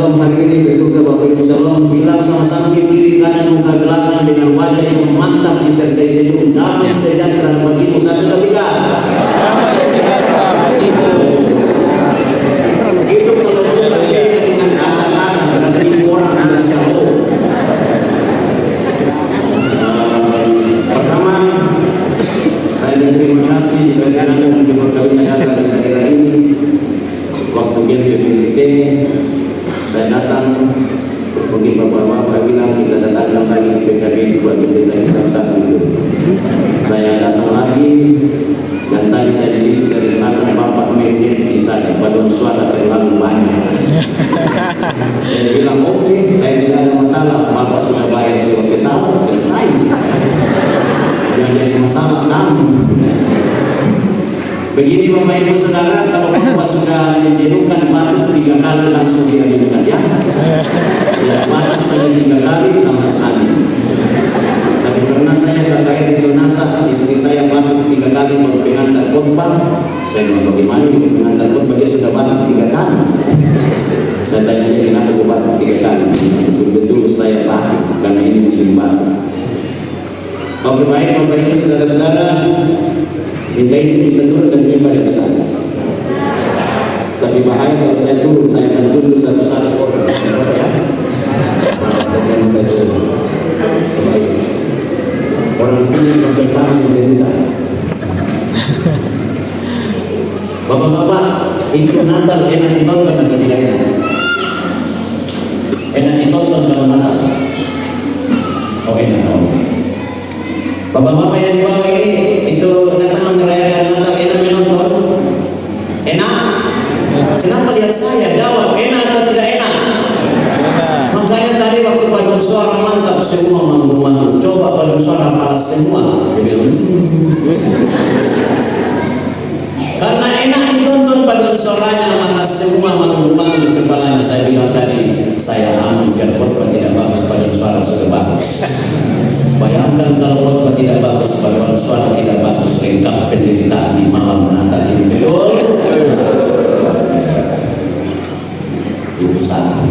Shalom hari ini betul ke Bapak Ibu Shalom, bilang sama-sama di kiri kanan muka belakang dengan wajah yang mantap disertai senyum. Damai sejahtera bagimu. 1, 2, 3. Damai sejahtera bagimu. Itu kalau berbeda dengan kata-kata berarti orang ada shalom. Pertama, saya terima kasih bagaimana yang diberkati datang di daerah ini. Waktu dia PPT, saya datang, mungkin bapak-bapak bilang kita datang lagi di PKB buat pendeta kita satu dulu. Saya datang lagi, dan tadi saya diisi dari belakang bapak mengerti saya pada suara terlalu banyak. Saya bilang oke, saya tidak ada masalah, bapak sudah bayar sewa pesawat, selesai. Yang jadi masalah kamu. Begini Bapak Ibu Saudara, kalau bapak sudah menjenuhkan batuk 3 kali langsung diajukan ya. Ya, batuk saja 3 kali langsung angin. Tapi karena saya KKR di Tunasa, istri saya batuk 3 kali baru pengantar khotbah. Saya bilang bagaimana juga pengantar khotbah dia sudah batuk 3 kali. Saya tanya dia kenapa kau batuk 3 kali. Betul-betul saya batuk karena ini musim batuk. Oke baik Bapak Ibu Saudara-saudara, minta isi bisa turun dan dia balik ke sana. Tapi bahaya kalau saya turun, saya akan tunduk satu-satu orang. Ya? Saya turun. Baik. Orang sini yang pertama yang berita. Bapak-bapak, itu Natal enak ditonton atau tidak enak? Enak ditonton kalau Natal. Oh enak. Bapak-bapak yang di bawah ini itu datang merayakan Natal, enak menonton? Enak? Kenapa lihat saya jawab enak atau tidak enak? Makanya tadi waktu paduan suara mantap semua mantu-mantu. Coba paduan suara palas semua. Karena enak ditonton paduan suaranya, maka semua mantu-mantu kepalanya. Saya bilang tadi, saya aman biar khotbah tidak bagus, paduan suara sudah bagus. Bayangkan kalau khotbah tidak bagus, paduan suara tidak bagus, lengkap penderitaan di malam Natal ini. Betul? Itu salah.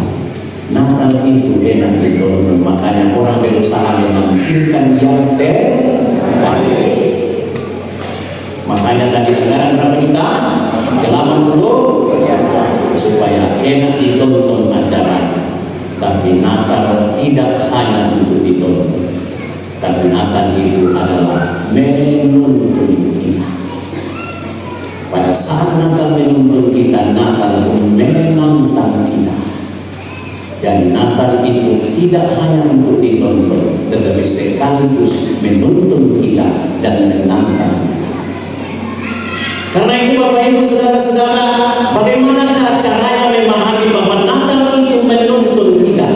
Natal itu enak ditonton, makanya orang berusaha menampilkan yang terbaik. Makanya tadi anggaran berapa kita? 80 supaya enak ditonton acaranya. Tapi Natal tidak hanya untuk ditonton. Tapi Natal itu adalah menuntun kita. Pada saat Natal menuntun kita, Natal pun menantang kita. Dan Natal itu tidak hanya untuk ditonton, tetapi sekaligus menuntun kita dan menantang kita. Karena itu Bapak Ibu Saudara-saudara, bagaimana caranya memahami bahwa Natal itu menuntun kita?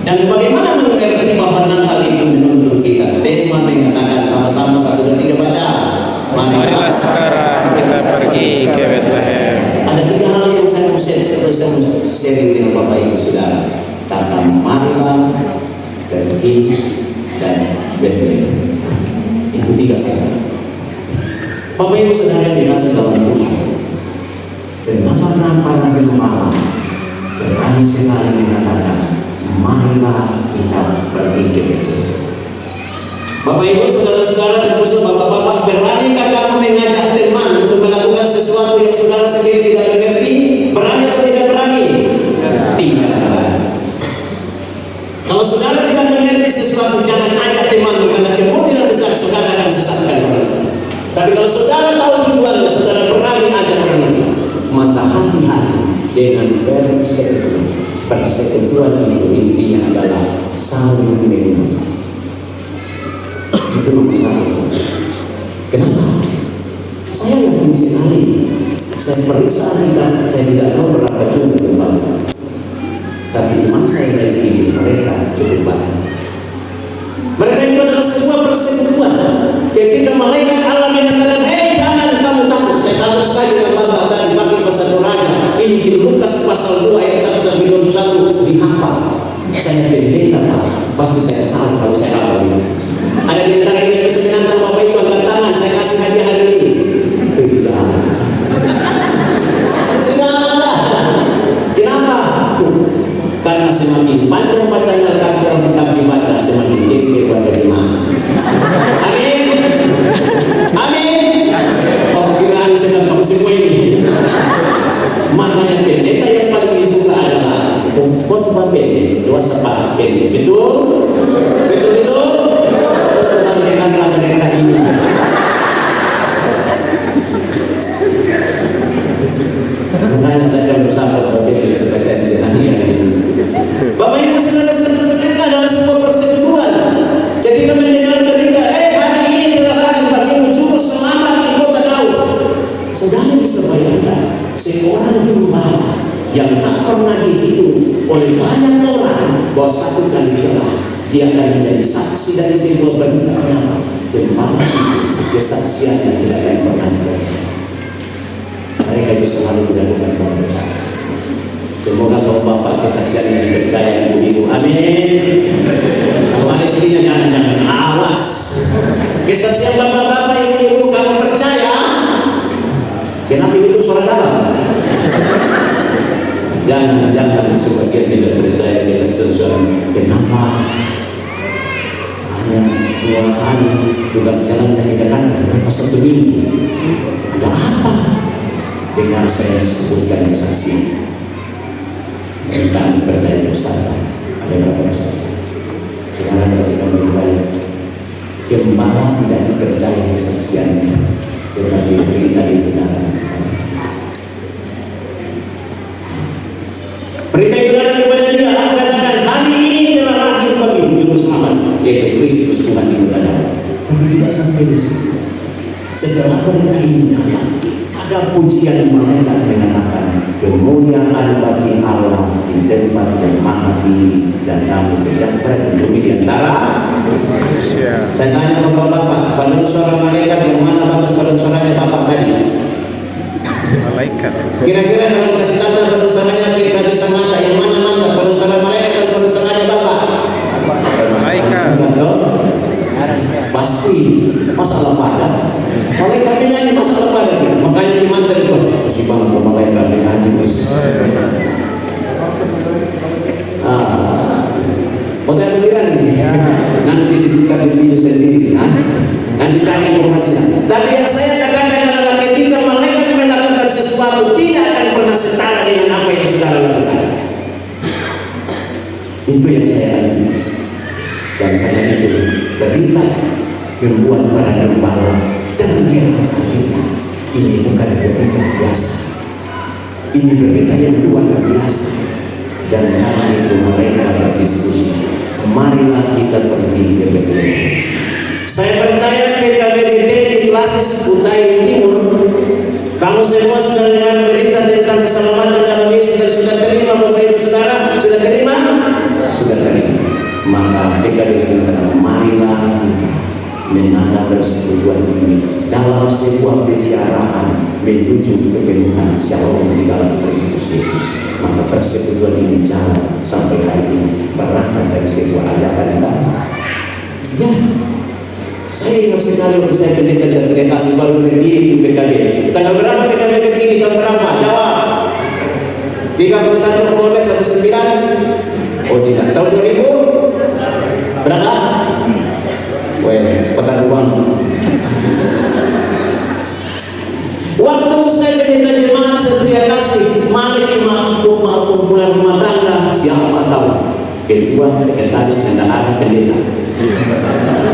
Dan bagaimana mengerti bahwa Natal itu menuntun kita? Tema mengatakan sama-sama 1, 2, 3 baca. Marilah sekarang kita pergi ke Bethlehem. Ada 3 hal yang saya mau sharing dengan Bapak Ibu Saudara. Kata marilah, pergi, dan Bethlehem. Itu 3 saja. Bapak Ibu Saudara yang dikasih dalam Tuhan. Kenapa Nabi Muhammad berani sekali mengatakan marilah kita pergi ke Bethlehem. Bapak Ibu Saudara-saudara dan khusus bapak-bapak, beranikah kamu mengajak teman untuk melakukan sesuatu yang saudara sendiri tidak mengerti? Berani atau tidak berani? Tidak berani. Kalau saudara tidak mengerti sesuatu, jangan ajak teman, karena kemungkinan besar saudara akan sesatkan orang. Tapi kalau saudara tahu tujuannya, saudara berani ajak orang itu. Maka hati-hati dengan persekutuan. Persekutuan itu intinya adalah saling mengucap. Itu masalah saya. Kenapa? Saya yakin sekali. Saya periksa kita, saya tidak tahu berapa jumlah kembali. Tapi iman saya yakin mereka cukup banyak. Mereka itu adalah sebuah persekutuan. Ketika malaikat Allah mengatakan, hei jangan kamu takut. Saya takut sekali dengan bapak tadi pakai bahasa Raja. Ini di Lukas pasal 2 ayat 1 sampai 21 dihafal. Saya pendeta Pak, pasti saya salah kalau saya hafal ini. Ada di antara ini yang sebenarnya Bapak Ibu angkat tangan, saya kasih hadiah hari ini. Tidak ada. Tidak ada. Kenapa? Makanya pendeta yang paling disuka adalah khotbah pendek, doa syafaat pendek. Betul? Betul? Tuhan dengarlah mereka ini. Makanya saya berusaha berbagi supaya saya bisa hadir. Bapak Ibu saudara-saudara, mereka adalah sebuah persetujuan. Ketika mendengar berita, hari ini telah lahir bagimu juru selamat di kota Daud. Saudara bisa bayangkan seorang gembala yang tak pernah dihitung oleh banyak orang bahwa satu kali kelak dia akan menjadi saksi dari sebuah berita. Kenapa? Gembala kesaksiannya tidak akan pernah dipercaya. Mereka itu selalu dilakukan kalau bersaksi. Semoga kaum bapak kesaksian yang dipercaya ibu-ibu. Amin. Kalau ada istrinya jangan awas. Kesaksian bapak-bapak ibu-ibu kamu percaya. Kenapa itu suara dalam? Jangan sebagian tidak percaya kesaksian suara. Kenapa? Hanya 2 hari tugas jalan yang dikatakan. Kenapa 1 minggu? Ada apa? Dengar saya sebutkan kesaksian. Tentang percaya terus datang. Ada berapa kesaksian? Sekarang ketika berubah, gembala tidak dipercaya kesaksiannya, tetapi berita itu datang. Berita itu datang kepada dia, mengatakan hari ini telah lahir bagimu juru selamat, yaitu Kristus Tuhan di kota Daud. Tapi tidak sampai di situ. Setelah berita ini datang, ada pujian malaikat mengatakan kemuliaan bagi Allah di tempat yang maha tinggi dan damai sejahtera di bumi di antara manusia. Saya tanya bapak-bapak, pada suara malaikat yang mana bagus pada suaranya bapak tadi? Malaikat. Kira-kira kalau kasih tanda pada suaranya kita bisa mata yang mana mantap pada suara malaikat atau pada suaranya bapak? Malaikat. Pasti masalah pada malaikat menyanyi masalah pada makanya gimana tadi kok susi banget kalau malaikat menyanyi bos. Saya bilang nih nanti kita berdiri sendiri nanti cari informasinya. Tapi yang saya katakan adalah ketika malaikat melakukan sesuatu tidak akan pernah setara dengan apa yang saudara lakukan. Itu yang saya alami. Dan karena itu berita membuat para gembala tergerak hatinya. Ini bukan berita biasa, ini berita yang luar biasa. Dan karena itu mereka berdiskusi, marilah kita pergi ke Betlehem. Saya percaya PKBDT di Klasis Kutai Timur, kamu semua sudah dengar berita tentang keselamatan dalam Yesus dan sudah terima. Bapak Ibu Saudara sudah terima? Sudah terima. Maka PKBDT kata, marilah kita menata persekutuan ini dalam sebuah persiaran menuju kepenuhan shalom di dalam Kristus Yesus. Maka persekutuan ini jalan sampai hari ini berangkat dari sebuah ajakan kan? Ya, saya ingat sekali waktu saya pendeta Jatria Kasih baru berdiri di PKB. Tanggal berapa PKB berdiri? Tahun berapa? Jawab. 31 Oktober 19. Oh tidak, tahun 2000 berapa? Kota Ruang. Waktu saya pendeta jemaat Jatria Kasih, malik kumpulan rumah tangga, siapa tahu? Kedua sekretaris bendahara pendeta.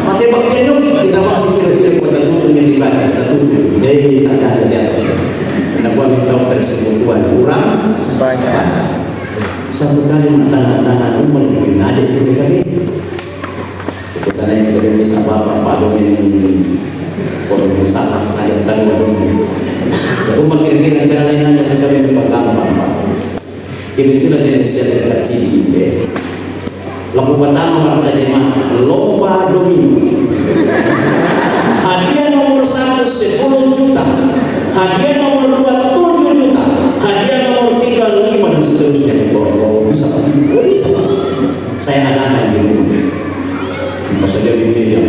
Pakai bagian dong, kita masih kira-kira kota tutup yang dibaca statutu. Jadi tak ada jatuh. Kenapa minta persekutuan kurang banyak? Satu kali tanda-tanda umur mungkin ada itu PKB. Karena yang kita bisa bapak domen kalau usaha ada tanda domen. Aku kira-kira cara lain yang kita memang gampang. Kebetulan dari siapa dekat sini, lagu pertama warta jemaah lomba domino. Hadiah nomor 1 10 juta, hadiah nomor 2 7 juta, hadiah nomor 3 5 dan seterusnya. Oh, bisa. Saya adakan di rumah. Masa dia ini ya.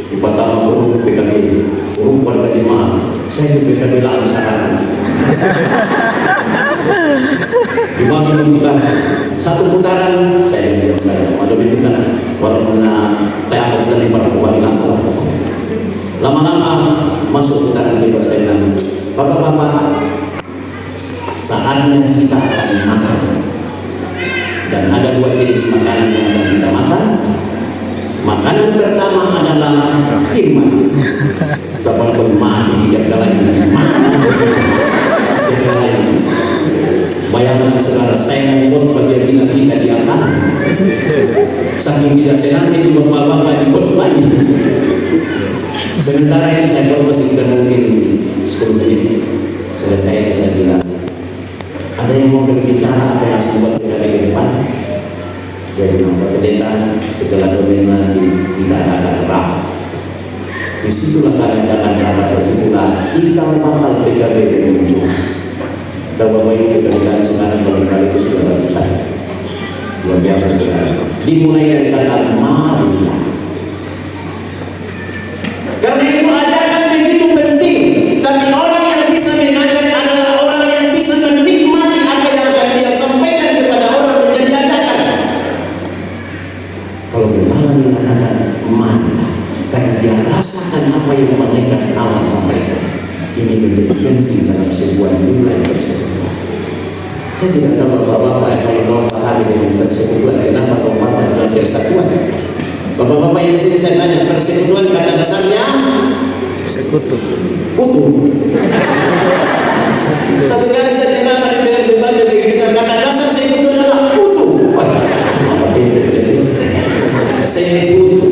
Di pertama burung PKB, burung warga jemaah. Saya di PKB langsung. Dibagi putaran, satu putaran saya bilang saya ada bintungan walaupun saya akan terlibat bukan langkah. Lama-lama masuk putaran kedua saya bilang bapak-bapak saat sebentarnya kita akan makan. Dan ada dua jenis makanan yang akan kita makan. Makanan pertama adalah firman. Kita pun mati tidak kalah ini. Bayangkan saudara, saya membuat bagian kita diangkat. Saking tidak senang itu bapak-bapak ikut lagi. Sementara yang saya buat masih kita mungkin 10 menit. Selesai saya bilang, ada yang mau berbicara apa yang harus membuat kita ke depan? Jadi membuat pendeta segala domain tidak ada rapat. Disitulah kadang-kadang rapat tersebutlah kita bakal PKB muncul. Tahu Bapak Ibu ketika sekarang barangkali itu sudah ratusan. Luar biasa sekarang. Dimulai dari kata marilah. Karena itu ajakan begitu penting. Tapi orang yang bisa mengajar adalah orang yang bisa menikmati apa yang akan dia sampaikan kepada orang menjadi ajakan. Kalau gembala mengatakan marilah, karena dia rasakan apa yang malaikat Allah sampaikan. Ini menjadi penting dalam sebuah nilai persekutuan. Saya tidak tahu bapak-bapak yang mau pahami dengan persekutuan, kenapa bapak dalam persekutuan. Bapak-bapak yang sini saya tanya, persekutuan kata dasarnya Sekutu. kutu. Satu kali saya dengar di debat begini, kata dasar sekutu adalah kutu.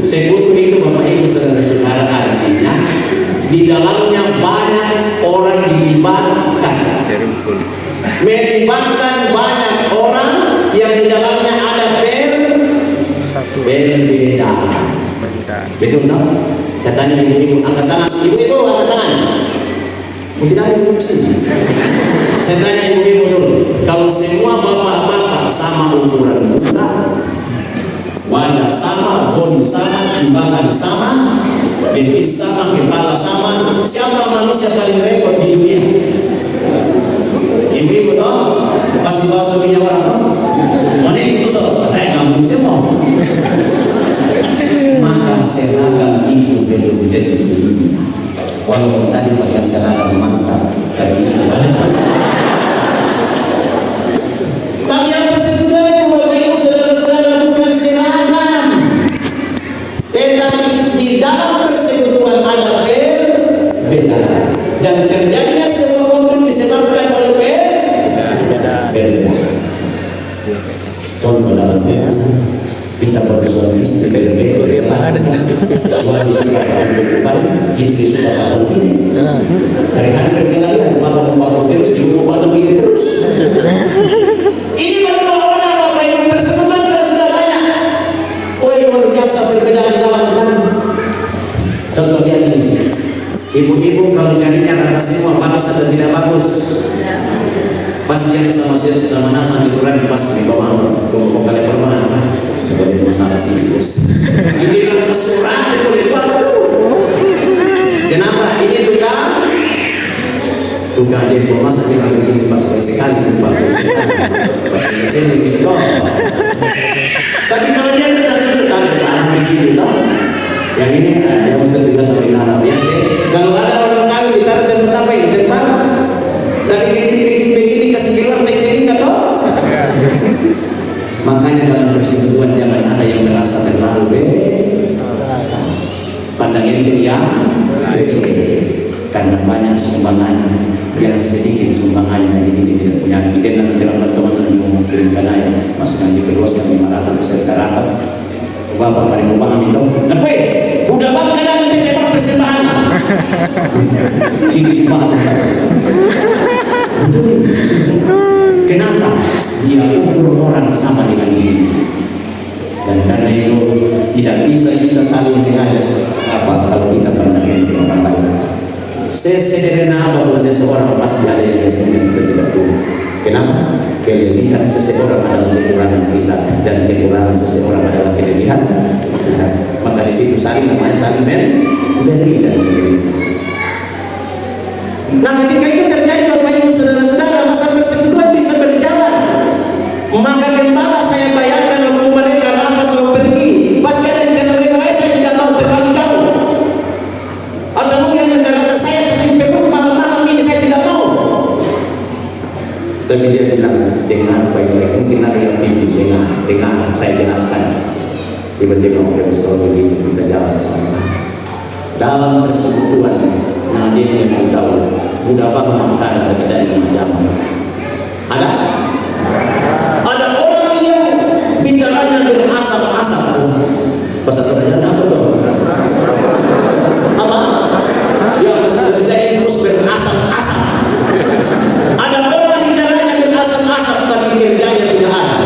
Sekutu itu Bapak Ibu saudara-saudara artinya di dalamnya banyak orang dilibatkan. Melibatkan banyak orang yang di dalamnya ada perbedaan. Betul tak? Saya tanya ibu-ibu, angkat tangan. Ibu-ibu angkat tangan. Tidak ada ibu sini. Saya tanya ibu-ibu dulu. Kalau semua bapak-bapak sama ukuran muka, wajah sama, bodi sama, timbangan sama, betis sama, kepala sama, siapa manusia paling repot di dunia? Ibu-ibu toh pasti bawa suaminya orang toh. Mana itu soal? Kamu semua. Maka seragam itu belum tentu dunia. Walaupun tadi pakai seragam mantap, tadi itu banyak. Tapi yang persekutuan itu Bapak Ibu saudara-saudara bukan seragam. Tetapi di dalam persekutuan ada perbedaan. Dan terjadinya sebuah konflik disebabkan oleh perbedaan. Contoh dalam bahasa kita bersuami istri berbeda. Suami suka pakai istri suka pakai kiri. Dari hari perkenalan bapak terus ibu bapak kiri terus. Ini kalau orang Bapak Ibu persekutuan sudah banyak. Oh luar biasa perbedaan di dalam kan. Contohnya ini, ibu-ibu kalau jadinya kata semua bagus atau tidak bagus. Pasti yang sama nasa di Quran pas di bawah kelompok kali pertama apa? Ada masalah sih bos. Inilah kesurangan oleh Tuhan. Kenapa ini tukang jadi masa kita begini pakai sekali. Ini begitu. Tapi kalau dia tidak begini toh, yang ini yang untuk juga sampai nanam ya. Kalau ada orang kawin ditaruh tempat apa ini tempat? Tapi begini kasih keluar teknik atau? Makanya dalam persekutuan jangan ada yang merasa terlalu besar. Pandang ente yang kecil, karena banyak sumbangan yang sedikit sumbangannya ini tidak punya tidak nanti dalam teman-teman yang mengirimkan ayat masukkan diperluaskan 500 beserta rapat. Bapak mari memahami itu. Nah, udah bangga dan nanti tembak persembahan. Sini simpan. Betul. Kenapa? Dia ukur orang sama dengan diri. Dan karena itu tidak bisa kita saling mengajak apa kalau kita pandang itu orang lain. Sesederhana apapun seseorang pasti ada yang dia punya kita tidak punya. Kenapa? Kelebihan seseorang adalah kekurangan kita dan kekurangan seseorang adalah kelebihan kita. Maka di situ saling namanya saling memberi dan memberi. Nah, ketika itu terjadi Bapak Ibu saudara-saudara, masa persekutuan bisa berjalan. Maka gembala saya bayangkan waktu mereka rapat mau pergi, pas kalian kata mereka saya tidak tahu terlalu jauh. Atau mungkin mereka kata saya seperti penuh malam-malam ini saya tidak tahu. Tapi dia bilang, dengar baik-baik, mungkin ada yang bimbing, dengar, saya jelaskan. Tiba-tiba orang kalau begitu kita jalan sama-sama. Dalam persekutuan, nah dia yang tahu, mudah banget makan tapi dari macam ada? Ada orang yang bicaranya berasap-asap. Pasal ternyata apa tuh? Apa? Yang besar saya terus berasap-asap. Ada orang bicaranya berasap-asap tapi kerjanya tidak ada.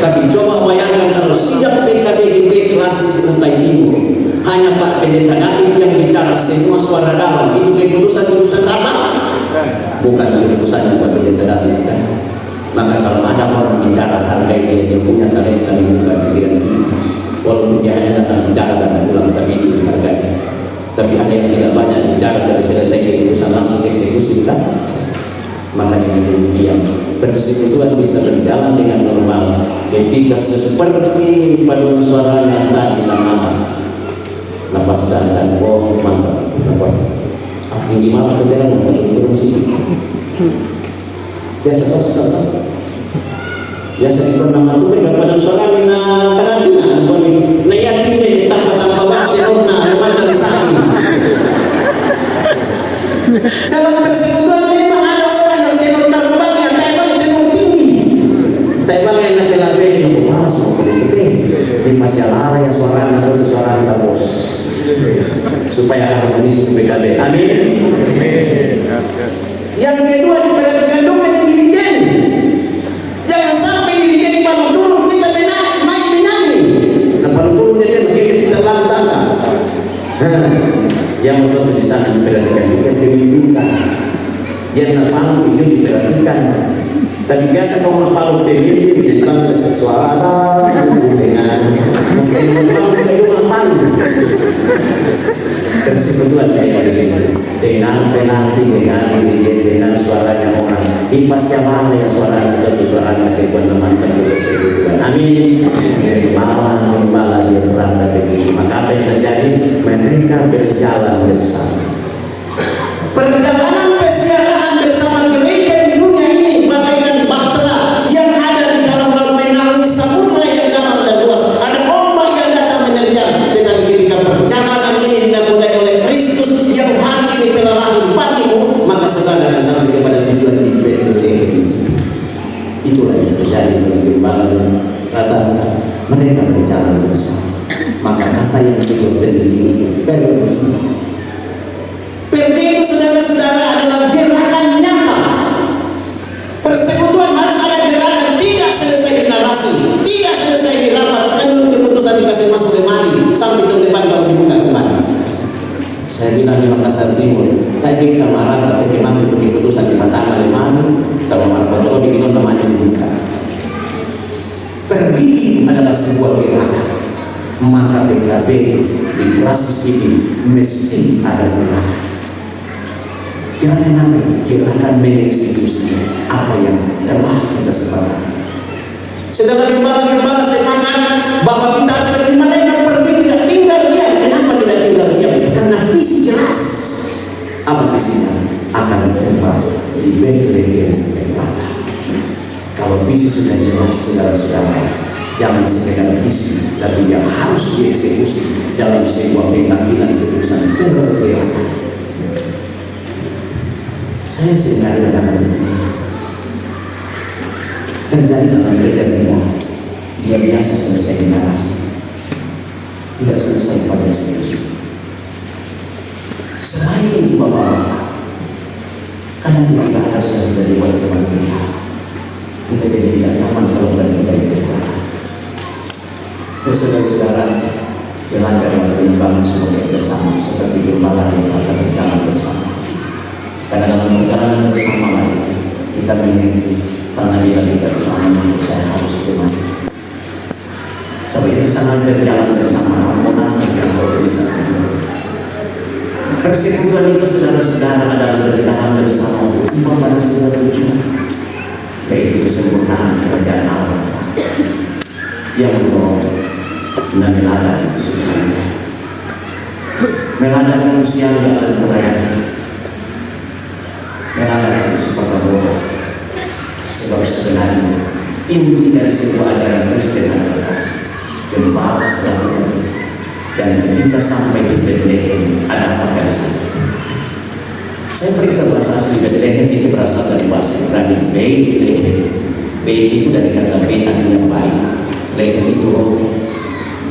Tapi coba bayangkan kalau sejak PKB deklarasi Kutai Timur hanya Pak Pendeta David yang bicara, semua suara dalam itu keputusan rapat, bukan keputusan Pak Pendeta David kan? Maka kalau ada orang bicara hargai dia punya talenta yang bukan pikiran kita, walaupun dia hanya datang bicara dan pulang, tapi itu dihargai. Tapi ada yang tidak banyak bicara dari selesai keputusan langsung eksekusi kan? Makanya demikian persekutuan bisa berjalan dengan normal ketika seperti paduan suara yang tadi sama lepas dan sanpo mantap dapat tinggi malah kejalan masuk terus sini biasa tahu biasa itu nama tu mereka paduan suara mina karantina boleh nayatin deh tambah waktu nona mana resaki dalam persekutuan memang ada orang yang tenor terbang yang tenor tinggi terbang yang nanti lakukan ini malas mau di masalah yang suara atau suara kita bos supaya harmonis PKB. Amin. Yang kedua diperhatikan juga di dirijen. Jangan sampai dirijen paling turun kita naik menyanyi. Nah paling turun dia begitu kita lantang. Yang betul di sana diperhatikan juga pemimpinan. Yang napang itu diperhatikan. Tapi biasa kalau napang pemimpin punya juga suara dengan meski napang juga napang. Persekutuan kayak begitu dengan penalti dengan dirijen dengan suaranya orang dipasnya mana yang suaranya atau suaranya kebuan teman-teman persekutuan. Amin. Malah dia berangkat begitu. Maka apa yang terjadi? Mereka berjalan bersama. Perjalanan persiapan bersama gereja di dunia ini bagaikan bahtera yang ada di dalam laut mengarungi samudra yang dalam dan luas. Ada ombak yang datang menerjang. Tetapi ketika perjalanan ini dinakodai oleh Kristus yang hari ini telah lahir bagimu, maka segala akan sampai kepada tujuan di Bethlehem. Itulah yang terjadi pada gembala kata mereka berjalan bersama. Maka kata yang cukup penting pergi itu saudara-saudara adalah gerakan nyata. Persekutuan harus ada gerakan, tidak selesai di narasi, tidak selesai di rapat, kan keputusan dikasih masuk lemari sampai ke depan baru dibuka kembali. Saya bilang di Makassar Timur, kayak kita marah atau kemana keputusan di Patama lemari, kalau marah coba bikin namanya dibuka. Pergi adalah sebuah gerakan. Maka PKB di klasis ini mesti ada gerakan. Gerakan apa? Gerakan mengeksekusi apa yang telah kita sepakati. Sedangkan gembala-gembala sepakat bahwa kita seperti mereka pergi tidak tinggal diam. Kenapa tidak tinggal diam? Karena visi jelas. Apa visinya? Akan terbang di Bethlehem Efrata. Kalau visi sudah jelas, saudara-saudara, jangan sekedar visi, tapi dia harus dieksekusi dalam sebuah pengambilan keputusan bergerakan. Saya seringkali katakan begini, terjadi dalam gereja kita, dia biasa selesai di narasi, tidak selesai pada eksekusi. Selain itu Bapak, karena kita ada sesuatu dari teman kita jadi tidak nyaman kalau kita bergerakan. Saudara-saudara, belajar waktu membangun sebagai bersama seperti gembala yang kata berjalan bersama. Karena dalam perjalanan bersama lagi kita mengerti tanah dia bersama yang saya harus temani. Sebab itu sangat berjalan bersama harmonis yang kau bisa. Persekutuan itu saudara-saudara adalah berjalan bersama untuk pada sebuah tujuan, yaitu kesempurnaan kerajaan Allah yang dan melada itu sebenarnya melada itu siang dan perayaan melada itu seperti bodoh Sebab sebenarnya inti dari sebuah ajaran Kristen adalah kasih, gembala dan damai. Dan ketika sampai di Bethlehem ada apa kasih? Saya periksa bahasa asli Bethlehem itu berasal dari bahasa Ibrani Bethlehem. Beit itu dari kata beit artinya baik, lehem itu roti.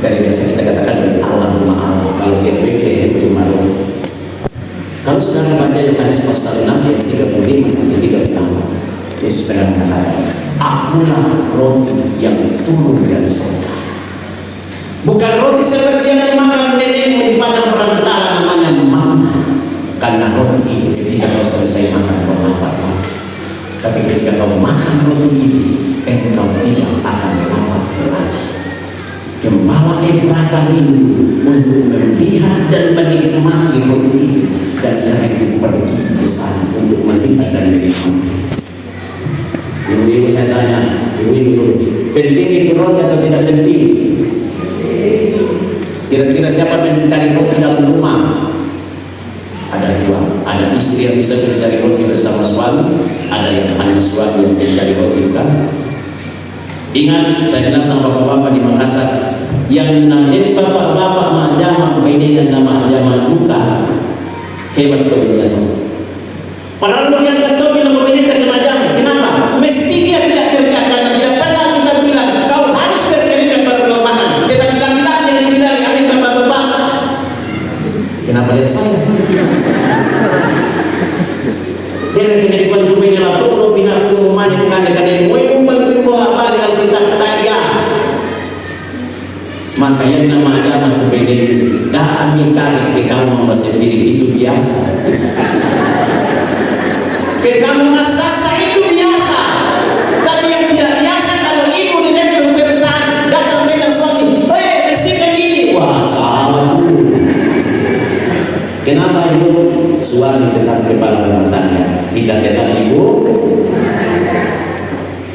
Dari biasa kita katakan dari Allah rumah Allah. Kalau dia Bethlehem rumah roti. Kalau saudara baca Yohanes pasal 6 ayat 35 sampai 36, Yesus pernah mengatakan, akulah roti yang turun dari surga. Bukan roti seperti yang dimakan nenekmu di padang perantara namanya manna. Karena roti itu ketika kau selesai makan kau lapar lagi. Tapi ketika kau makan roti ini, engkau tidak akan lapar lagi. Gembala Efrata rindu untuk melihat dan menikmati roti itu, dan karena itu pergi ke sana untuk melihat dan menikmati. Ibu-ibu saya tanya, ibu-ibu penting itu roti atau tidak penting? Kira-kira siapa mencari roti dalam rumah? Ada dua, ada istri yang bisa mencari roti bersama suami, ada yang hanya suami yang mencari roti, bukan? Ingat, saya bilang sama bapak-bapak di Makassar, yang nanti bapak-bapak majama ini dan nama majama duka hebat tuh dia tuh. Padahal dia tahu bilang begini dari majama, kenapa? Mesti dia tidak cerita karena dia pernah kita bilang kau harus berkeringat baru kau makan. Kita bilang-bilang yang dibilang amin bapak-bapak. Kenapa lihat saya? Dia kena dibantu menyala tuh binaku manik kadang mau bantu bawa balik Alkitab tanya. Makanya nama agama itu beda. Dah ambil ke kamu sendiri itu biasa. Ke kamu sasa itu biasa. Tapi yang tidak biasa kalau ibu direktur perusahaan datang dengan suami, bersihkan ini. Wah salah tuh. Kenapa ibu? Suami tetap kepala rumah tangga, kita tetap ibu.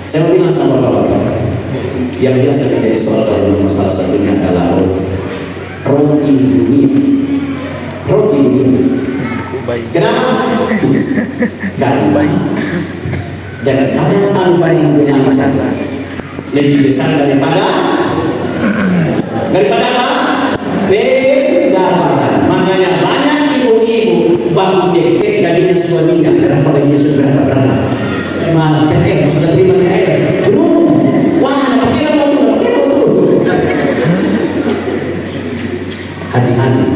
Saya mau bilang sama bapak-bapak, yang biasa menjadi soal dalam masalah satunya adalah roti dunia. Roti dunia. Kenapa? Karena jangan ada angka yang berlancar lebih besar daripada apa? Pendapatan. Makanya banyak ibu-ibu baru cek gajinya suaminya berapa gajinya sudah berapa. THR sudah terima THR belum? Wah, pasti betul. Hati-hati.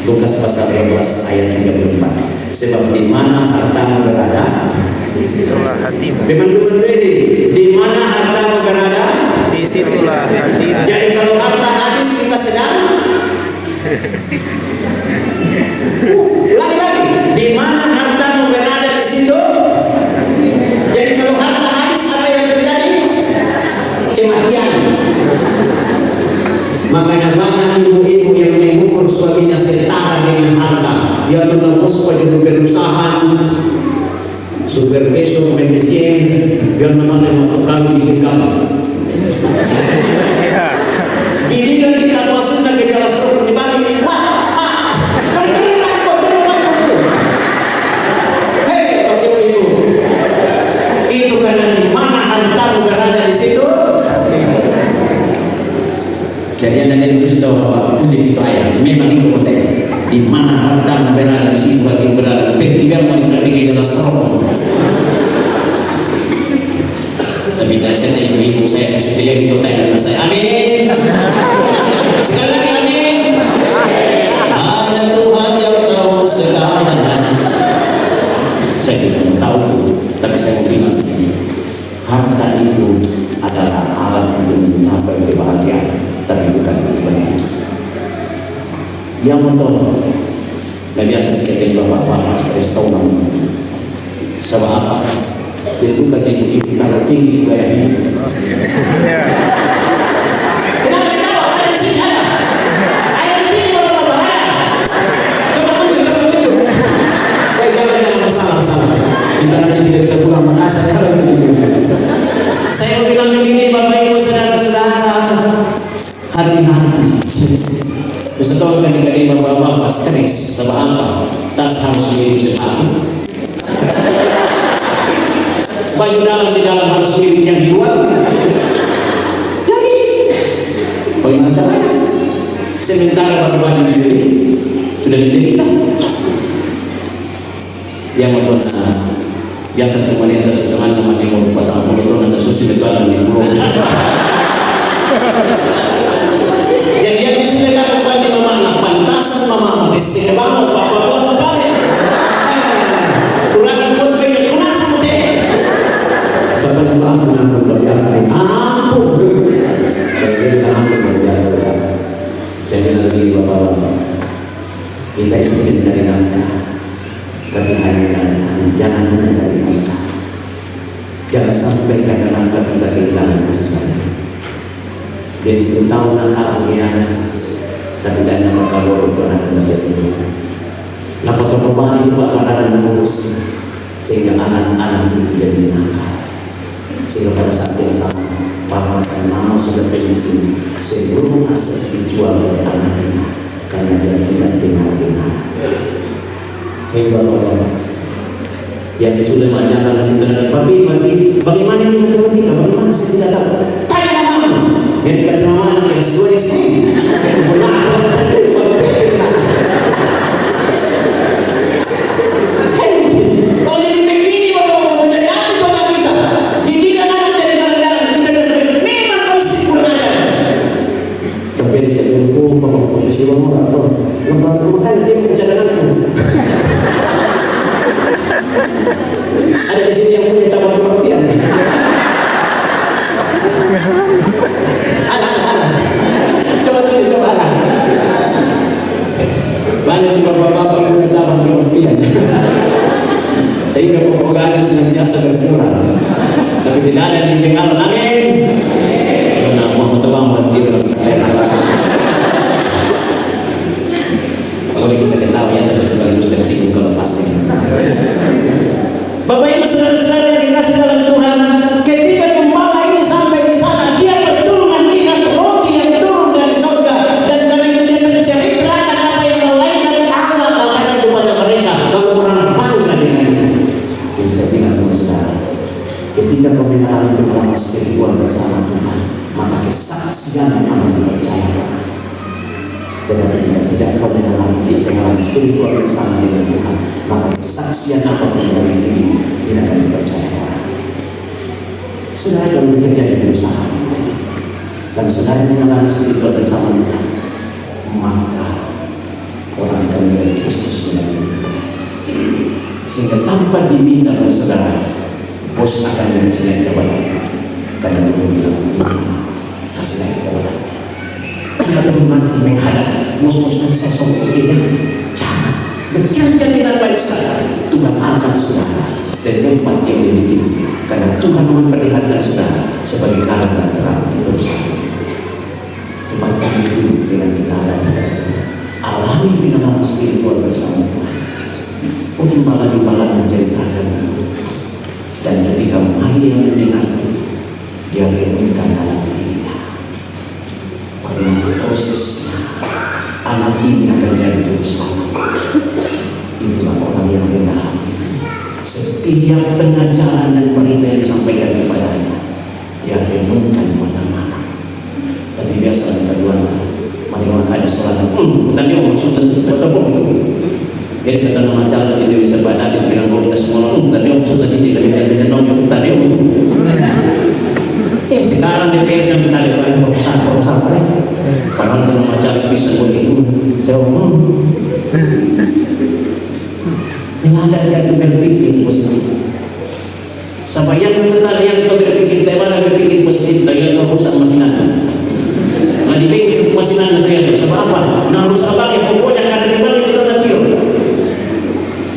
Lukas pasal 12 ayat 34. Sebab di mana hartamu berada, Itulah hatimu. di mana hartamu berada, Di situlah hatimu. jadi kalau harta habis kita sedang lagi-lagi, di mana hartamu berada di situ. Jadi kalau harta habis apa yang terjadi? Kematian. Makanya banyak ibu-ibu yang mengukur suaminya setara dengan harta. Dia menembus pada perusahaan, super besok manajer, dia memang tukang bikin gambar. Ini kan di kawasan dan di kawasan dibagi. Itu karena di mana hartamu berada di situ. Jadi anda jadi sudah bahwa putih itu ayat memang itu konteks. Di mana hartamu berada di situ bagi berada. Pentingnya mau dikatakan jelas terang. Tapi saya ibu-ibu saya sesuatu yang itu tanya dengan saya. Amin. Sekali lagi amin. Hanya Tuhan yang tahu segalanya. Saya tidak tahu tuh, tapi saya mau bilang harta itu adalah alat untuk mencapai kebahagiaan, tapi bukan kebahagiaan. Yang betul, dan biasa kita bapak-bapak restoran. Sebab apa? Itu kan ibu taruh tinggi gaya hidup. Kenapa? Ada di sini ada. Ada di sini bapak-bapak. Coba tunjuk. Baik, jangan masalah. Kita nanti tidak bisa pulang Makassar kalau begitu. Saya mau bilang begini Bapak Ibu saudara-saudara, hati-hati. Setelah kali bapak-bapak stres, sebab apa? Tas harus diurus sepatu. Baju dalam di dalam spirit yang di luar. Jadi bagaimana caranya? Sementara bagi-bagi diri sudah menderita. Yang membuat biasa teman-teman teman-teman yang mau batang politon dan susu negara di pulau. Jadi yang disediakan kepada mama, pantasan mama, disebang apa balik. Kurang ikut pergi kurang sama deh. Kata aku tapi aku. Saya ampun biasa. Saya lagi bapak. Kita itu mencari nafkah, tapi hanya jangan mencari nafkah. Jangan sampai karena nafkah kita kehilangan kasih sayang. Dia itu tahu nakal dia, tapi jangan kalau itu anak masih itu. Napa terperbang itu akan mengurus sehingga anak-anak itu jadi nakal. Sehingga pada saat yang sama, papa dan mama sudah pensiun sebelum aset dijual oleh anaknya karena dia tidak dengar-dengar. Hei bapak-bapak yang sudah mengajarkan nanti terhadap papi, bagaimana ini matematika? Bagaimana saya tidak tahu? Tanya mama. Yang kata nama kelas 2 SD. Kalau jadi begini bapak menjadi apa pada kita? Tidak akan jadi jalan-jalan kita dan memang kau sempurna. Sampai dia jatuh bapak posisi bapak atau makanya dia mencatatkanku. Ada di sini yang punya cabang kematian. Coba ada. Banyak bapak-bapak yang punya cabang kematian. Sehingga pembogaan senantiasa berkurang. Tapi tidak ada yang dengar amin. Karena mau tebang mati dalam boleh kita ketahui ya, tapi sekaligus tersinggung kalau pasti. Bapak Ibu saudara-saudara yang dikasih dalam Tuhan, ketika gembala ini sampai di sana, dia betul melihat roti yang turun dari surga, dan karena itu dia menceritakan apa yang malaikat Allah katakan kepada mereka. Kalau orang bangga dengan itu, jadi saya bilang sama saudara, ketika kau mengalami pengalaman spiritual bersama Tuhan, maka kesaksian yang akan dipercaya. Tetapi tidak kau mengalami pengalaman spiritual bersama dengan Tuhan, maka kesaksian apapun dari diri tidak akan dipercaya orang. Saudara kalau bekerja di perusahaan dan saudara mengalami spiritual bersama Tuhan, maka orang akan melihat Kristus dalam diri. Sehingga tanpa diminta oleh saudara, bos akan dikasih naik jabatan karena Tuhan bilang kasih naik jabatan. Tidak perlu nanti menghadap mus-mus dan sesok sedikit. Jangan bekerja dengan baik saja. Tuhan akan saudara dari tempat yang lebih tinggi, karena Tuhan memperlihatkan saudara sebagai karang dan terang di perusahaan. Tempatkan hidup dengan kita ada tidak Tuhan. Alami pengalaman spiritual bersama Tuhan. Mungkin bala-bala menceritakan itu, dan ketika Maria mendengar itu, dia renungkan dalam dirinya. Bagaimana prosesnya anak ini akan jadi juru selamat. Itulah orang yang rendah hati. Setiap pengajaran dan berita yang disampaikan kepadanya, dia renungkan mata-mata. Tapi biasa kita dua mari orang kaya sholat. Tadi maksudnya betul. Jadi kata nama jalan tidak bisa badan dan bilang bahwa kita semua tadi maksudnya tidak beda-beda nomor tadi. Sekarang DPS yang kita lihat proposal padahal kalau macam bisa begitu saya ngomong tidak ada yang berpikir positif. Sampai yang kita lihat itu berpikir tema berpikir positif, tapi yang rusak masinan. Nah dipikir masinan itu ya sebab apa? Nah rusak apa ya? Pokoknya kada kembali kita nanti.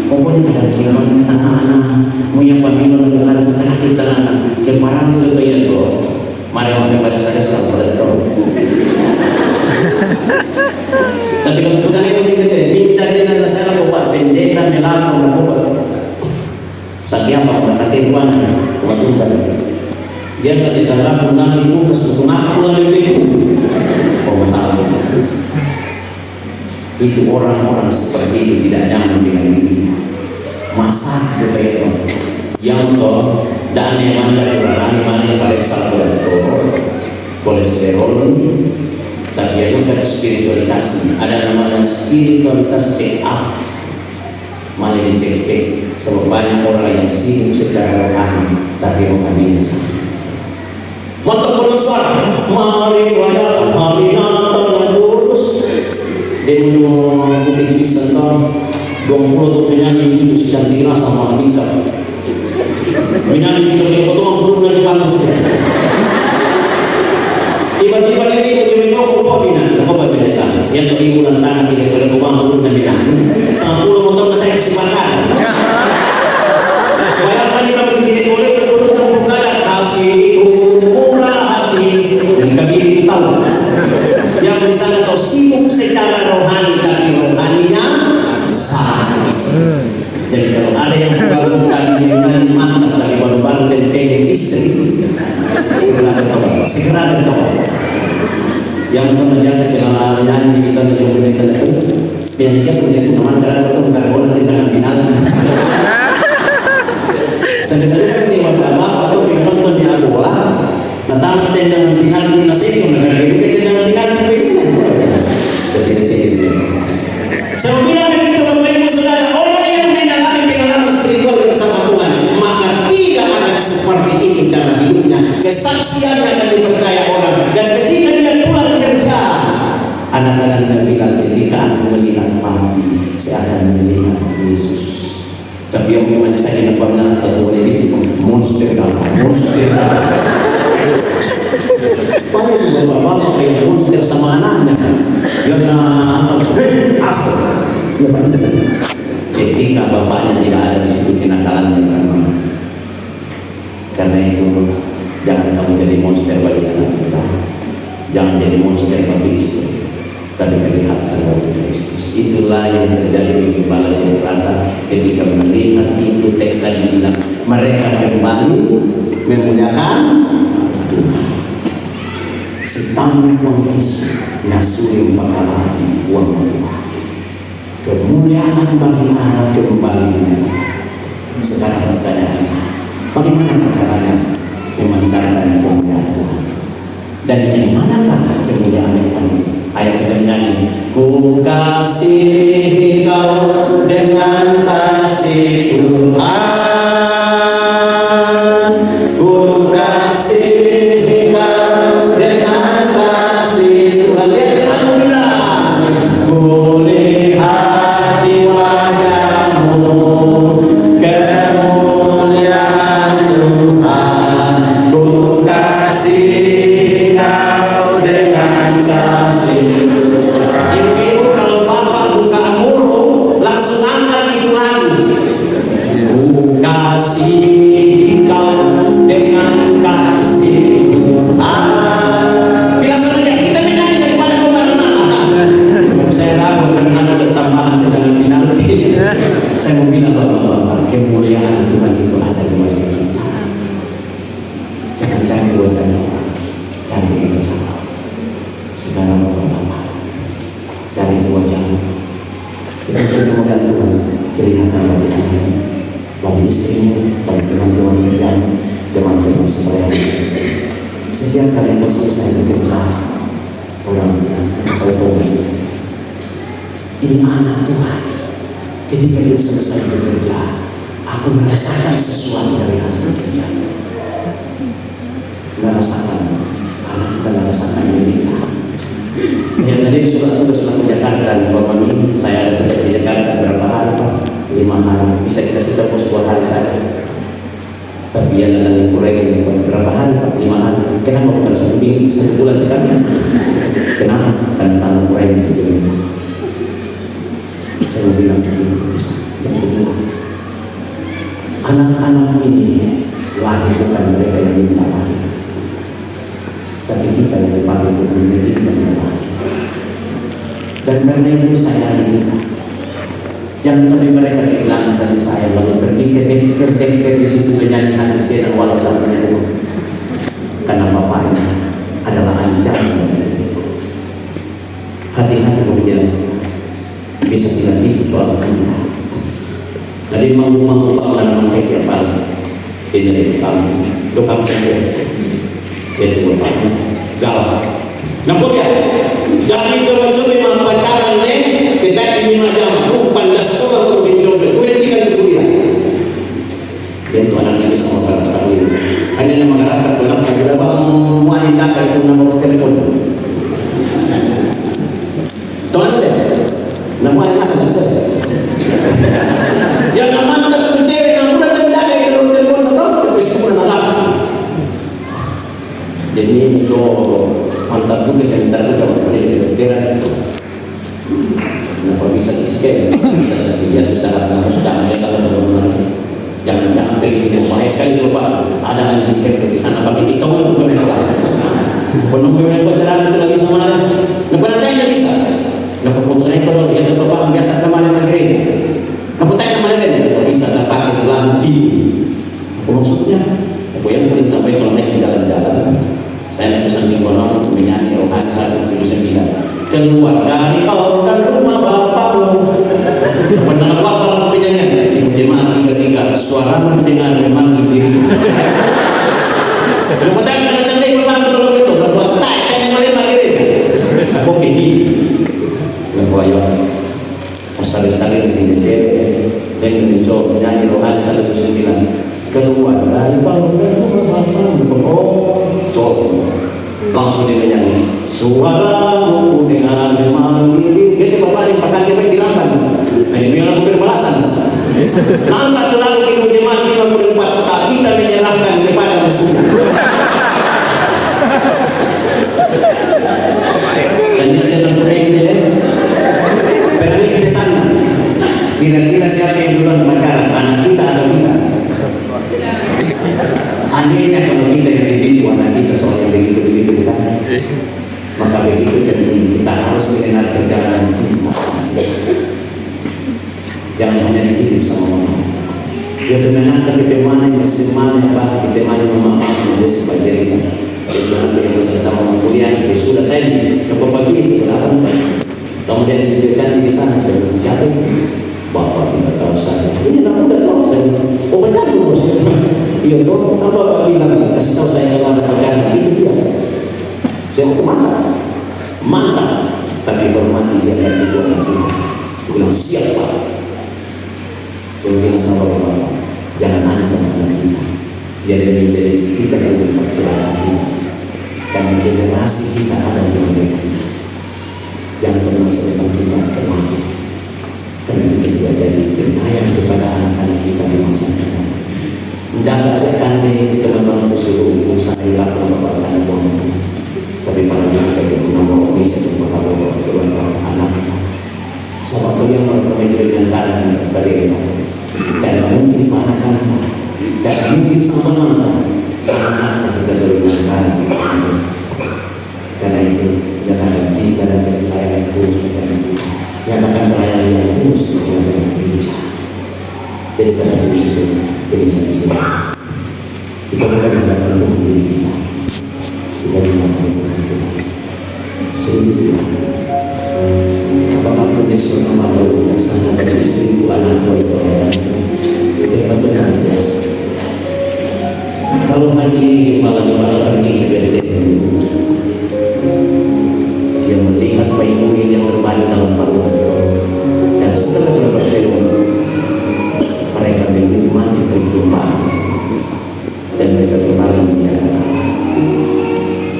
Pokoknya kada kira anak-anak punya pemilu dan kada kita kemparan itu tuh ya tuh. Mari orang pada saya sampai tahu. Tapi kalau bukan itu minta dia dan saya buat pendeta melarang buat sakit apa berkati mana waktu balik dia ketika rapuh nanti bukas untuk aku lebih masalah itu orang-orang seperti itu tidak nyaman dengan dirinya masa juga itu yang toh dan yang anda berani kolesterol, tapi ada juga spiritualitas. Ada namanya spiritualitas check up. Malah dicek-cek. Sebab banyak orang yang sibuk secara rohani, tapi rohaninya sakit. Mata penusuan, mari rayakan hari Natal yang lurus. Dia menunggu kuping tentang 20 penyanyi itu si Chandra sama Anita. Penyanyi itu yang potong belum dari bagus. Tiba-tiba ini menunggu kok bina, kok bina yang keibulan tangan tidak boleh kubang belum dari bina. 10 motor nanti kesempatan. Bayangkan kita begini boleh berurut dan kasih murah hati dan kami tahu yang di sana tahu sibuk secara rohani tapi rohaninya sakit. Jadi kalau ada yang baru tadi menyanyi mantap tadi baru-baru dan pengen istri segera bertobat. Yang biasa jalan menyanyi kita menjadi itu biasanya menjadi teman terasa itu karbon nanti dengan final. Sampai-sampai di apa atau di nonton di bola, datang dengan final di nasi itu negara itu dengan final itu. Jadi itu. Saya bilang begitu Bapak Ibu Saudara, orang yang mengalami pengalaman spiritual bersama Tuhan, maka tidak akan seperti itu cara hidupnya. Kesaksian akan dipercaya orang dan ketika dia pulang kerja, anak-anaknya bilang ketika aku melihat Papi, saya akan melihat Yesus. Tapi yang gimana saya tidak pernah atau ini monster Pakai juga bapak kayak monster sama anaknya. Dia asal. Dia pasti ketika bapaknya tidak ada di situ kenakalannya berapa. Karena itu jangan kamu jadi monster bagi anak kita. Jangan jadi monster bagi istri. Tapi melihatkan wajah Kristus. Itulah yang terjadi di Gembala Jakarta ketika melihat itu. Teks tadi bilang mereka kembali memuliakan Tuhan. Setambung Yesus nasuri pakalati uang Tuhan. Kemuliaan bagi Allah kembali. Sekarang pertanyaan, bagaimana caranya memancarkan kemuliaan Tuhan? Dan di manakah kemuliaan Tuhan itu? Ayo kita nyanyi. Ku kasih kau dengan kasih Tuhan. Ku kasih kau dengan kasih Tuhan. Lihat dengan bilang, ku lihat di wajahmu kemuliaan Tuhan. Ku kasih kau dengan kasih. Ibu-ibu kalau bapak buka murung langsung angkat itu lagu. Ku kasih kau dengan kasih Tuhan. Bila saja kita menyanyi daripada kemana-mana. Saya ragu dengan ada tambahan dengan penalti. Saya mau bilang bapak-bapak kemuliaan Tuhan itu ada di wajah kita. Jangan cari wajahnya orang, cari wajah Allah. Sekarang bapak-bapak cari wajahmu. Ketika kemuliaan Tuhan kelihatan bagi kamu, bagi istrimu, bagi teman-teman kerjamu, teman-teman semuanya. Setiap kali kau selesai bekerja, orang bilang, kau tahu ini anak Tuhan. Ketika dia selesai bekerja, aku merasakan sesuatu dari hasil kerjanya. Merasakan, anak kita merasakan menikah. Yang tadi surat tugas ke Jakarta, Bapak ini saya ada tugas di Jakarta berapa hari Pak? 5 hari. Bisa kita sudah pos 10 hari saja. Tapi yang ada kurang ini berapa hari Pak? 5 hari. Kenapa bukan 1 minggu, 1 bulan sekali? Kenapa? Karena tanah kurang itu. Saya bilang begitu. Yang kedua, anak-anak ini lahir bukan mereka yang minta lahir, tapi kita yang dipanggil untuk menjadikan mereka. Dan karena itu saya ini jangan sampai mereka kehilangan kasih sayang lalu bertingkir di situ menyanyikan di sini walau tak punya uang. Karena bapaknya adalah ancaman. Hati-hati kemudian bisa tidak tipu soal cinta. Jadi mampu bangun kayak apa? Ini dari kamu, itu kamu itu bapaknya. galak. Nampak ya? Dari coba-coba memang pacaran kita ini macam pandas orang untuk coba. Gue tinggal di kuliah. Dia tu anaknya bisa mengatakan itu. Hanya nama mengatakan dalam beberapa wanita itu nomor telepon. Tuan ada? Nama ada masa ada. Yang nama tak cewek nama tak ada kalau telepon tak sampai sepuluh anak. Jadi itu mantap juga saya minta juga boleh dikira. Kenapa bisa diskep? Bisa dia usaha kamu sudah mereka teman-teman. Jangan pergi di rumah sekali lupa ada anjing di sana pakai tiktok itu bukan yang lain. Penunggu yang berjalan itu lagi sama ada. Lepas nanti tidak bisa. Lepas putarnya kalau dia terbawa biasa kemana negeri. Lepas tanya kemana dia bisa dapat ke lampi. Apa maksudnya? Apa yang paling tampai kalau naik di jalan-jalan? Saya pesan di kolam menyanyi rohan 179 keluar dari kau dan rumah bapakmu. Benar apa penyanyian? Jemaat 33 suara mendengar memang diri. Lepas tanda-tanda memang kalau itu buat tak yang boleh maghrib. Aku kini lepas ayo asal-asal ini cewek dan mencoba menyanyi rohan 179 keluar dari kau dan rumah bapakmu. Coba langsung dia menyanyi suaraku dengar memanggil dia coba balik pakai dia baik diramban ini biar aku berbalasan nampak terlalu ibu jemaat 54 kita menyerahkan kepada musuhnya dan dia sedang bermain dia bermain di sana kira-kira siapa yang duluan pacaran anak kita atau kita anehnya kalau kita yang ditipu anak kita soal yang begitu-begitu kan maka begitu dan kita harus mendengar perjalanan cinta. Jangan hanya dititip sama mama. Dia mendengar tapi mana yang semuanya apa kita mana mama ada sebagai cerita. Jangan dia bertemu kuliah dia sudah saya dapat pagi berapa kemudian dia cantik di sana siapa bapak tidak tahu saya ini nak udah tahu saya oh pacar bos iya toh apa bapak bilang kasih tahu saya kalau ada pacaran itu dia saya mau mantap tapi hormati dia dan itu nanti dia bilang siap pak saya bilang sama bapak jangan ancam anak kita biar dia menjadi kita yang berpercaya karena generasi kita ada di mereka jangan senang-senang kita kenal karena itu juga jadi penyayang kepada anak-anak kita di masa depan. Tidak ada kandai teman-teman suruh usaha lakukan bapak buang tapi para mereka yang membawa bisa membawa keluarga anak. Sebab yang mereka menjadi antara dari karena mungkin anak-anak, karena mungkin sama anak-anak kita berangkat. Karena itu jangan cinta dan kasih sayang itu yang akan melayani yang terus dengan berusaha. Jadi pada diri sendiri, jadi jangan sendiri. Kita bukan mendapat untuk diri kita. Kita dimasak dengan Tuhan. Sehingga apakah menjadi seorang makhluk yang sangat dari istriku, anakku, itu orang itu benar biasa. Kalau pagi malam pergi ke benteng, dia melihat bayi mungil yang bermain dalam paruan dan setelah dia bertemu mereka menikmati perjumpaan dan mereka kembali menyatakan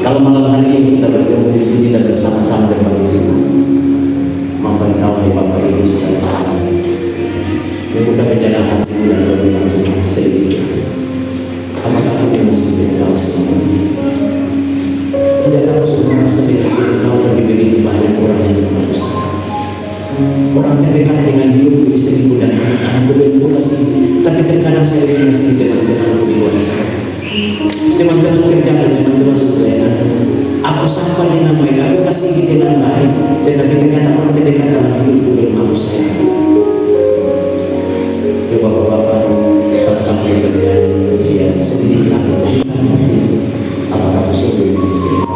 kalau malam hari ini kita bertemu di sini dan bersama-sama berbagi kita mampu kau hai Bapak Ibu sekalian ini bukan menjadi hatimu dan kebaikan Tuhan sedikit apakah kamu masih tahu selama ini tidak tahu semua sampai kesini kau tapi begitu banyak orang yang berusaha orang terdekat dengan hidup istriku dan anak-anakku dan ibu kasih tapi terkadang saya kasih teman-temanku di luar sana teman-teman kerja dan teman-teman sekolah aku sapa dengan baik aku kasih dengan baik tetapi ternyata orang terdekat dalam hidupku dan malu saya ya bapak-bapak sama-sama yang bernyanyi ujian sedikit aku berikan apakah aku sudah berisi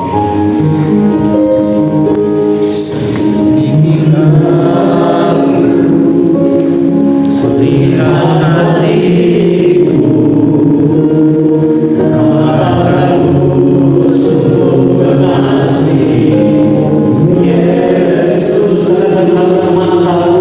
Terima mudah-mudahan mantap